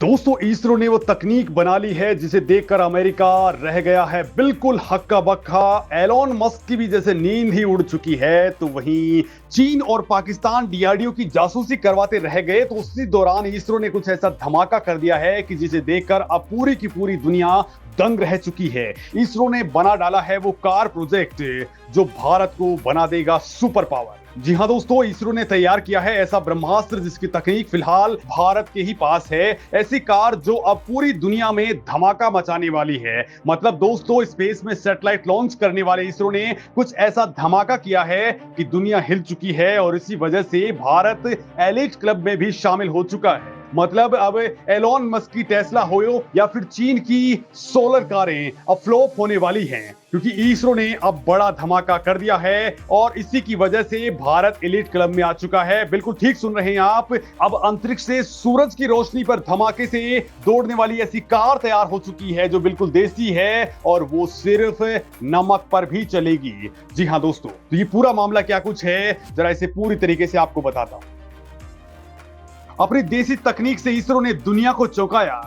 दोस्तों इसरो ने वो तकनीक बना ली है जिसे देखकर अमेरिका रह गया है बिल्कुल हक्का बक्का। एलोन मस्क की भी जैसे नींद ही उड़ चुकी है, तो वहीं चीन और पाकिस्तान डीआरडीओ की जासूसी करवाते रह गए। तो उसी दौरान इसरो ने कुछ ऐसा धमाका कर दिया है कि जिसे देखकर अब पूरी की पूरी दुनिया दंग रह चुकी है। इसरो ने बना डाला है वो कार प्रोजेक्ट जो भारत को बना देगा सुपर पावर। जी हां दोस्तों, इसरो ने तैयार किया है ऐसा ब्रह्मास्त्र जिसकी तकनीक फिलहाल भारत के ही पास है। ऐसी कार जो अब पूरी दुनिया में धमाका मचाने वाली है। मतलब दोस्तों, स्पेस में सैटेलाइट लॉन्च करने वाले इसरो ने कुछ ऐसा धमाका किया है कि दुनिया हिल चुकी है और इसी वजह से भारत एलिट क्लब में भी शामिल हो चुका है। मतलब अब एलोन मस्क की टेस्ला हो या फिर चीन की सोलर कारें अब फ्लॉप होने वाली हैं, क्योंकि इसरो ने अब बड़ा धमाका कर दिया है और इसी की वजह से भारत एलिट क्लब में आ चुका है। बिल्कुल ठीक सुन रहे हैं आप। अब अंतरिक्ष से सूरज की रोशनी पर धमाके से दौड़ने वाली ऐसी कार तैयार हो चुकी है जो बिल्कुल देसी है और वो सिर्फ नमक पर भी चलेगी। जी हां दोस्तों, तो ये पूरा मामला क्या कुछ है, जरा इसे पूरी तरीके से आपको बताता हूं। अपनी देसी तकनीक से इसरो ने दुनिया को चौंकाया।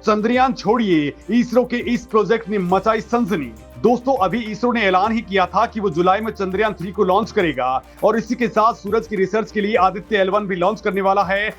चंद्रयान छोड़िए, इसरो के इस प्रोजेक्ट ने मचाई सनसनी। दोस्तों, अभी इसरो ने ऐलान ही किया था कि वो जुलाई में चंद्रयान 3 को लॉन्च करेगा और इसी के साथ सूरज की रिसर्च के लिए आदित्य L1 भी लॉन्च करने वाला है।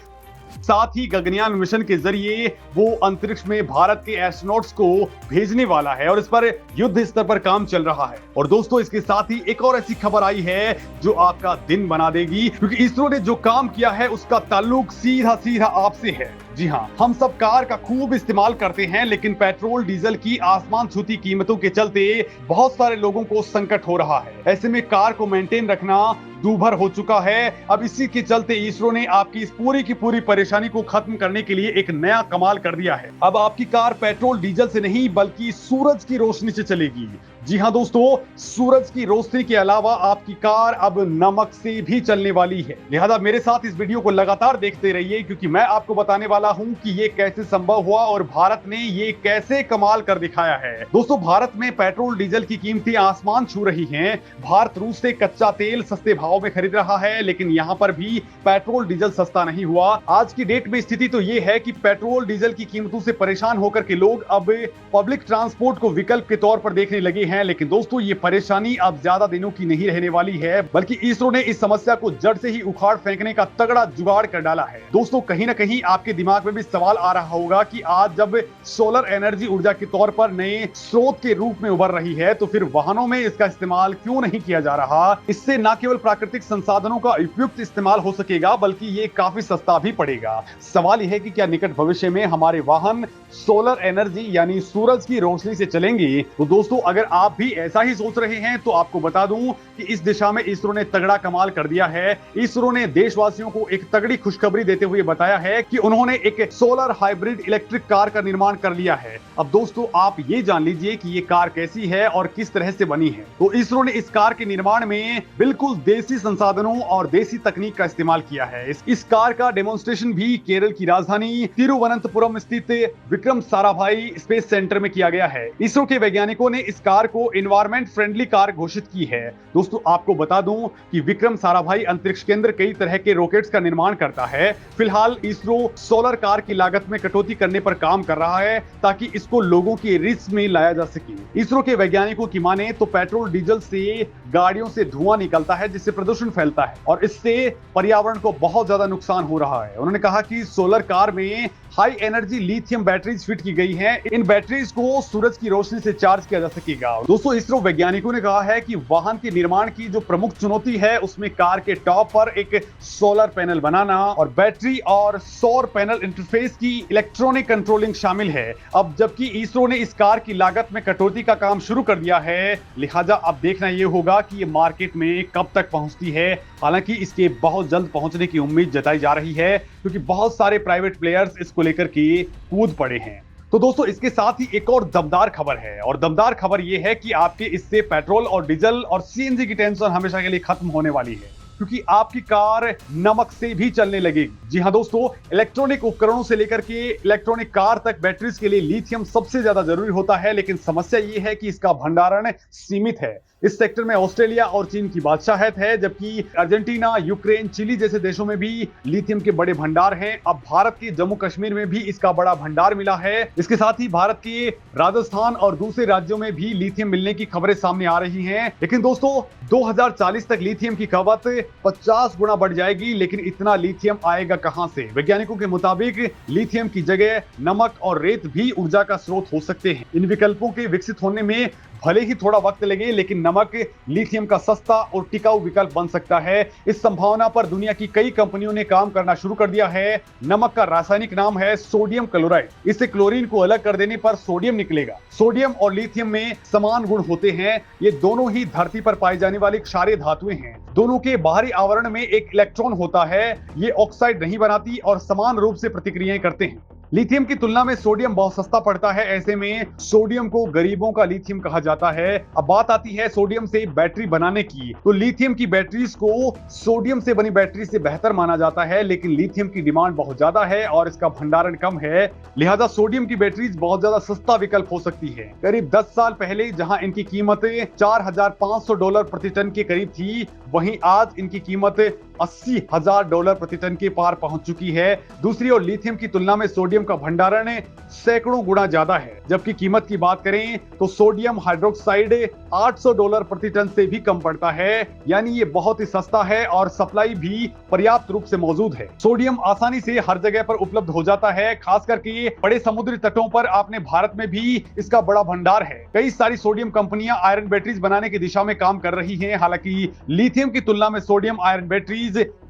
साथ ही गगनयान मिशन के जरिए वो अंतरिक्ष में भारत के एस्ट्रोनॉट्स को भेजने वाला है और इस पर युद्ध स्तर पर काम चल रहा है। और दोस्तों, इसके साथ ही एक और ऐसी खबर आई है जो आपका दिन बना देगी, क्योंकि इसरो ने जो काम किया है उसका ताल्लुक सीधा सीधा आपसे है। जी हाँ, हम सब कार का खूब इस्तेमाल करते हैं, लेकिन पेट्रोल डीजल की आसमान छूती कीमतों के चलते बहुत सारे लोगों को संकट हो रहा है। ऐसे में कार को मेंटेन रखना दूभर हो चुका है। अब इसी के चलते इसरो ने आपकी इस पूरी की पूरी परेशानी को खत्म करने के लिए एक नया कमाल कर दिया है। अब आपकी कार पेट्रोल डीजल से नहीं बल्कि सूरज की रोशनी से चलेगी। जी हां दोस्तों, सूरज की रोशनी के अलावा आपकी कार अब नमक से भी चलने वाली है। लिहाजा मेरे साथ इस वीडियो को लगातार देखते रहिए, क्योंकि मैं आपको बताने वाला हूं कि ये कैसे संभव हुआ और भारत ने ये कैसे कमाल कर दिखाया है। दोस्तों, भारत में पेट्रोल डीजल की कीमतें आसमान छू रही हैं। भारत रूस से कच्चा तेल सस्ते भाव में खरीद रहा है, लेकिन यहां पर भी पेट्रोल डीजल सस्ता नहीं हुआ। आज की डेट में स्थिति तो यह है कि पेट्रोल डीजल की कीमतों से परेशान होकर के लोग अब पब्लिक ट्रांसपोर्ट को विकल्प के तौर पर देखने लगे हैं। लेकिन दोस्तों, ये परेशानी अब ज्यादा दिनों की नहीं रहने वाली है, बल्कि इसरो ने इस समस्या को जड़ से ही उखाड़ फेंकने का तगड़ा जुगाड़ कर डाला है। दोस्तों, कहीं ना कहीं आपके दिमाग में भी सवाल आ रहा होगा कि आज जब सोलर एनर्जी ऊर्जा के तौर पर नए स्रोत के रूप में उभर रही है, तो फिर वाहनों में इसका इस्तेमाल क्यों नहीं किया जा रहा। इससे न केवल प्राकृतिक संसाधनों का उपयुक्त इस्तेमाल हो सकेगा, बल्कि ये काफी सस्ता भी पड़ेगा। सवाल यह है कि क्या निकट भविष्य में हमारे वाहन सोलर एनर्जी यानी सूरज की रोशनी से चलेंगे। तो दोस्तों, अगर आप भी ऐसा ही सोच रहे हैं तो आपको बता दूं कि इस दिशा में इसरो ने तगड़ा कमाल कर दिया है। इसरो ने देशवासियों को एक तगड़ी खुशखबरी देते हुए बताया है कि उन्होंने एक सोलर हाइब्रिड इलेक्ट्रिक कार का निर्माण कर लिया है। अब दोस्तों, आप ये जान लीजिए कि ये कार कैसी है और किस तरह से बनी है। तो इसरो ने इस कार के निर्माण में बिल्कुल देसी संसाधनों और देसी तकनीक का इस्तेमाल किया है। इस कार का डेमोन्स्ट्रेशन भी केरल की राजधानी तिरुवनंतपुरम स्थित विक्रम साराभाई स्पेस सेंटर में किया गया है। इसरो के वैज्ञानिकों ने इस कार को एनवायरमेंट फ्रेंडली कार घोषित की है। दोस्तों, आपको बता दूं कि विक्रम साराभाई अंतरिक्ष केंद्र कई तरह के रॉकेट्स का निर्माण करता है। फिलहाल इसरो सोलर कार की लागत में कटौती करने पर काम कर रहा है ताकि इसको लोगों की रिच में लाया जा सके। इसरो के वैज्ञानिकों की माने तो पेट्रोल डीजल से गाड़ियों से धुआं निकलता है, जिससे प्रदूषण फैलता है और इससे पर्यावरण को बहुत ज्यादा नुकसान हो रहा है। उन्होंने कहा कि सोलर कार में high energy lithium batteries fit की गई हैं। इन बैटरीज को सूरज की रोशनी से चार्ज किया जा सकेगा। दोस्तों, इसरो वैज्ञानिकों ने कहा है कि वाहन के निर्माण की जो प्रमुख चुनौती है उसमें कार के टॉप पर एक सोलर पैनल बनाना और बैटरी और सौर पैनल इंटरफेस की इलेक्ट्रॉनिक कंट्रोलिंग शामिल है। अब जबकि इसरो ने इस कार की लागत में कटौती का काम शुरू कर दिया है, लिहाजा अब देखना यह होगा कि ये मार्केट में कब तक पहुंचती है। हालांकि इसके बहुत जल्द पहुंचने की उम्मीद जताई जा रही है, क्योंकि बहुत सारे प्राइवेट प्लेयर्स इसको लेकर के कूद पड़े हैं। तो दोस्तों, इसके साथ ही एक और दमदार खबर है, और दमदार खबर यह है कि आपके इससे पेट्रोल और डीजल और सीएनजी की टेंशन हमेशा के लिए खत्म होने वाली है, क्योंकि आपकी कार नमक से भी चलने लगेगी। जी हां दोस्तों, इलेक्ट्रॉनिक उपकरणों से लेकर के इलेक्ट्रॉनिक कार तक बैटरीज के लिए लिथियम सबसे ज्यादा जरूरी होता है, लेकिन समस्या यह है कि इसका भंडारण सीमित है। इस सेक्टर में ऑस्ट्रेलिया और चीन की बादशाहत है, जबकि अर्जेंटीना, यूक्रेन, चिली जैसे देशों में भी लिथियम के बड़े भंडार हैं। अब भारत के जम्मू कश्मीर में भी इसका बड़ा भंडार मिला है। इसके साथ ही भारत के राजस्थान और दूसरे राज्यों में भी लिथियम मिलने की खबरें सामने आ रही हैं। लेकिन दोस्तों 2040 तक लिथियम की खपत 50 गुना बढ़ जाएगी, लेकिन इतना लिथियम आएगा कहां से? वैज्ञानिकों के मुताबिक लिथियम की जगह नमक और रेत भी ऊर्जा का स्रोत हो सकते हैं। इन विकल्पों के विकसित होने में भले ही थोड़ा वक्त लगे, लेकिन नमक लिथियम का सस्ता और टिकाऊ विकल्प बन सकता है। इस संभावना पर दुनिया की कई कंपनियों ने काम करना शुरू कर दिया है। नमक का रासायनिक नाम है सोडियम क्लोराइड। इससे क्लोरीन को अलग कर देने पर सोडियम निकलेगा। सोडियम और लिथियम में समान गुण होते हैं। ये दोनों ही धरती पर पाई जाने वाली क्षारीय धातुएं हैं। दोनों के बाहरी आवरण में एक इलेक्ट्रॉन होता है। ये ऑक्साइड नहीं बनाती और समान रूप से प्रतिक्रियाएं करते हैं। लिथियम की तुलना में सोडियम बहुत सस्ता पड़ता है। ऐसे में सोडियम को गरीबों का लिथियम कहा जाता है। अब बात आती है सोडियम से बैटरी बनाने की, तो लिथियम की बैटरीज को सोडियम से बनी बैटरी से बेहतर माना जाता है, लेकिन लिथियम की डिमांड बहुत ज्यादा है और इसका भंडारण कम है। लिहाजा सोडियम की बैटरीज बहुत ज्यादा सस्ता विकल्प हो सकती है। करीब 10 साल पहले जहां इनकी कीमत $4,500 प्रति टन के करीब थी, वहीं आज इनकी कीमत $80,000 प्रति टन के पार पहुंच चुकी है। दूसरी ओर लिथियम की तुलना में सोडियम का भंडारण सैकड़ों गुना ज्यादा है। जबकि कीमत की बात करें तो सोडियम हाइड्रोक्साइड $800 प्रति टन से भी कम पड़ता है। यानी ये बहुत ही सस्ता है और सप्लाई भी पर्याप्त रूप से मौजूद है। सोडियम आसानी से हर जगह पर उपलब्ध हो जाता है, खास करके बड़े समुद्री तटों पर। अपने भारत में भी इसका बड़ा भंडार है। कई सारी सोडियम कंपनियां आयरन बैटरीज बनाने की दिशा में काम कर रही हैं। हालांकि लिथियम की तुलना में सोडियम आयरन बैटरीज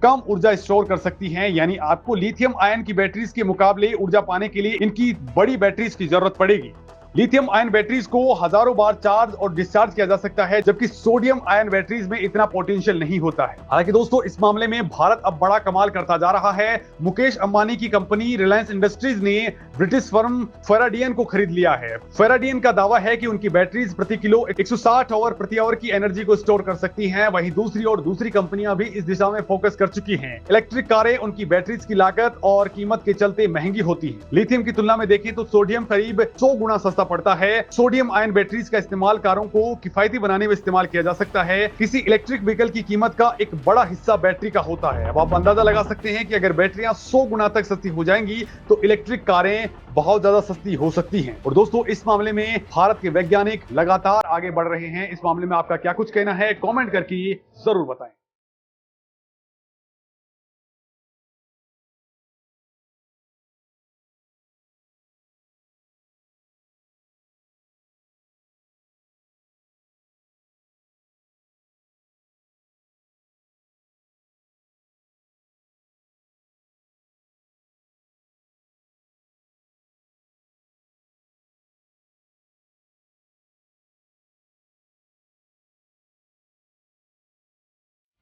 कम ऊर्जा स्टोर कर सकती हैं। यानी आपको लिथियम आयन की बैटरीज के मुकाबले ऊर्जा पाने के लिए इनकी बड़ी बैटरीज की जरूरत पड़ेगी। लिथियम आयन बैटरीज को हजारों बार चार्ज और डिस्चार्ज किया जा सकता है, जबकि सोडियम आयन बैटरीज में इतना पोटेंशियल नहीं होता है। हालांकि दोस्तों इस मामले में भारत अब बड़ा कमाल करता जा रहा है। मुकेश अंबानी की कंपनी रिलायंस इंडस्ट्रीज ने ब्रिटिश फर्म फेराडियन को खरीद लिया है। फेराडियन का दावा है कि उनकी बैटरीज प्रति किलो 160 आवर प्रति आवर की एनर्जी को स्टोर कर सकती हैं। वहीं दूसरी ओर दूसरी कंपनियां भी इस दिशा में फोकस कर चुकी हैं। इलेक्ट्रिक कारें उनकी बैटरीज की लागत और कीमत के चलते महंगी होती है। लिथियम की तुलना में देखें तो सोडियम करीब 100 गुना सस्ता पड़ता है। सोडियम आयन बैटरीज का इस्तेमाल कारों को किफायती बनाने में इस्तेमाल किया जा सकता है। किसी इलेक्ट्रिक व्हीकल की कीमत का एक बड़ा हिस्सा बैटरी का होता है। अब आप अंदाजा लगा सकते हैं कि अगर बैटरियां 100 गुना तक सस्ती हो जाएंगी तो इलेक्ट्रिक कारें बहुत ज्यादा सस्ती हो सकती हैं। और दोस्तों इस मामले में भारत के वैज्ञानिक लगातार आगे बढ़ रहे हैं। इस मामले में आपका क्या कुछ कहना है, कमेंट करके जरूर बताएं।